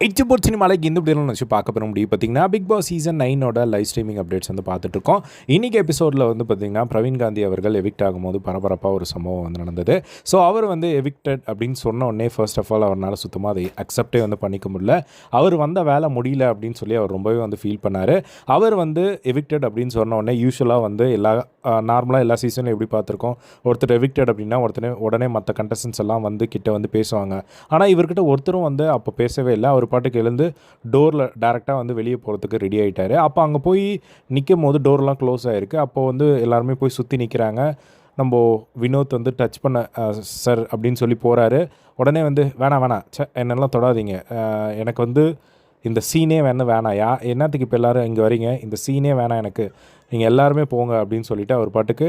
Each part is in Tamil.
இச்சுப்போட் சினிமாலைக்கு இந்த இப்படிலாம் வச்சு பார்க்க போகிற முடியும் பார்த்தீங்கன்னா Bigg Boss season 9 live streaming updates வந்து பார்த்துட்ருக்கோம். இன்றைக்கி எபிசோடில் வந்து பார்த்திங்கன்னா பிரவீன் காந்தி அவர்கள் எவிக்ட் ஆகும்போது பரபரப்பாக ஒரு சம்பவம் வந்து நடந்தது. ஸோ அவர் வந்து எவிக்டட் அப்படின்னு சொன்ன உடனே ஃபர்ஸ்ட் ஆஃப் ஆல் அவரால் சுத்தமாக அதை அக்செப்டே வந்து பண்ணிக்க முடியல. அவர் வந்த வேலை முடியல அப்படின்னு சொல்லி அவர் ரொம்பவே வந்து ஃபீல் பண்ணார். அவர் வந்து எவிக்டட் அப்படின்னு சொன்ன உடனே யூஸ்வலாக வந்து நார்மலாக எல்லா சீசன்லையும் எப்படி பார்த்துருக்கோம், ஒருத்தர் எவிக்டட் அப்படின்னா உடனே மற்ற கண்டஸ்டன்ஸ் எல்லாம் வந்து கிட்ட வந்து பேசுவாங்க. ஆனால் இவர்கிட்ட ஒருத்தரும் வந்து அப்போ பேசவே இல்லை. அவர் பாட்டுக்கு எழுந்து டோரில் டேரெக்டாக வந்து வெளியே போகிறதுக்கு ரெடி ஆகிட்டார். அப்போ அங்கே போய் நிற்கும் போது டோர்லாம் க்ளோஸ் ஆகிருக்கு. அப்போது வந்து எல்லாருமே போய் சுற்றி நிற்கிறாங்க. நம்ம வினோத் வந்து டச் பண்ண சார் அப்படின்னு சொல்லி போகிறாரு. உடனே வந்து வேணாம் என்னெல்லாம் தொடாதீங்க, எனக்கு வந்து இந்த சீனே வேணாம் என்னத்துக்கு இப்போ எல்லோரும் இங்கே வரீங்க, இந்த சீனே வேணாம் எனக்கு, நீங்கள் எல்லாருமே போங்க அப்படின்னு சொல்லிவிட்டு அவர் பாட்டுக்கு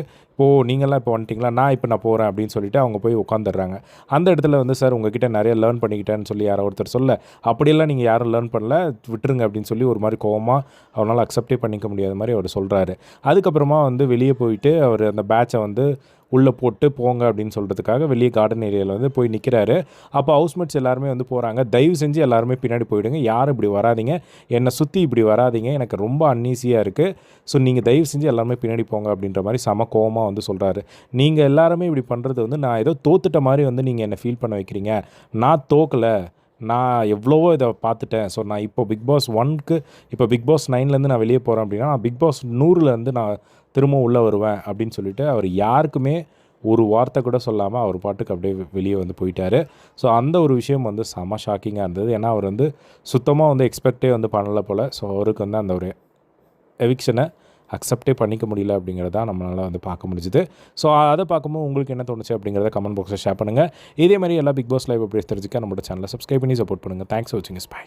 நீங்கள்லாம் இப்போ வந்துட்டிங்களா, நான் போகிறேன் அப்படின்னு சொல்லிவிட்டு அவங்க போய் உட்காந்துடுறாங்க. அந்த இடத்துல வந்து சார் உங்ககிட்ட நிறைய லேர்ன் பண்ணிக்கிட்டேன்னு சொல்லி யாரோ ஒருத்தர் சொல்ல, அப்படியெல்லாம் நீங்கள் யாரும் லேர்ன் பண்ணல, விட்டுருங்க அப்படின்னு சொல்லி ஒரு மாதிரி கோவமாக அவரால் அக்செப்டே பண்ணிக்க முடியாத மாதிரி அவர் சொல்கிறாரு. அதுக்கப்புறமா வந்து வெளியே போயிட்டு அவர் அந்த பேட்சை வந்து உள்ளே போட்டு போங்க அப்படின்னு சொல்கிறதுக்காக வெளியே கார்டன் ஏரியாவில் வந்து போய் நிற்கிறாரு. அப்போ ஹவுஸ்மேட்ஸ் எல்லாருமே வந்து போகிறாங்க. தயவு செஞ்சு எல்லாருமே பின்னாடி போயிடுங்க, யாரும் இப்படி வராதிங்க, என்னை சுற்றி இப்படி வராதிங்க, எனக்கு ரொம்ப அன்ஈஸியாக இருக்குது, ஸோ நீங்கள் தயவு செஞ்சு எல்லாருமே பின்னாடி போங்க அப்படின்ற மாதிரி செம கோவமாக வந்து சொல்கிறாரு. நீங்கள் எல்லாருமே இப்படி பண்ணுறது வந்து நான் ஏதோ தோத்துட்ட மாதிரி வந்து நீங்கள் என்னை ஃபீல் பண்ண வைக்கிறீங்க. நான் தோக்கலை, நான் எவ்வளவோ இதை பார்த்துட்டேன். ஸோ நான் இப்போ பிக் பாஸ் 1க்கு இப்போ பிக் பாஸ் 9லேருந்து நான் வெளியே போகிறேன் அப்படின்னா நான் பிக் பாஸ் 100லேருந்து நான் திரும்ப உள்ளே வருவேன் அப்படின்னு சொல்லிட்டு அவர் யாருக்குமே ஒரு வார்த்தை கூட சொல்லாமல் அவர் பாட்டுக்கு அப்படியே வெளியே வந்து போயிட்டார். ஸோ அந்த ஒரு விஷயம் வந்து செம ஷாக்கிங்காக இருந்தது. ஏன்னா அவர் வந்து சுத்தமாக வந்து எக்ஸ்பெக்டே வந்து பண்ணலை போல். ஸோ அவருக்கு வந்து அந்த ஒரு எவிக்ஷனை அக்செப்டே பண்ணிக்க முடியல அப்படிங்கிறத நம்மளால் வந்து பார்க்க முடிஞ்சுது. ஸோ அதை பார்க்கும்போது உங்களுக்கு என்ன தோணுச்சு அப்படிங்கிறத கமெண்ட் பாக்ஸில் ஷேர் பண்ணுங்கள். இதே மாதிரி எல்லா பிக் பாஸ் லைவ் அப்டேட்ஸ் தெரிஞ்சுக்க நம்மளோட சேனலை சப்ஸ்கிரைப் பண்ணி சப்போர்ட் பண்ணுங்கள். தேங்க்ஸ் ஃபார் வாட்சிங். பை.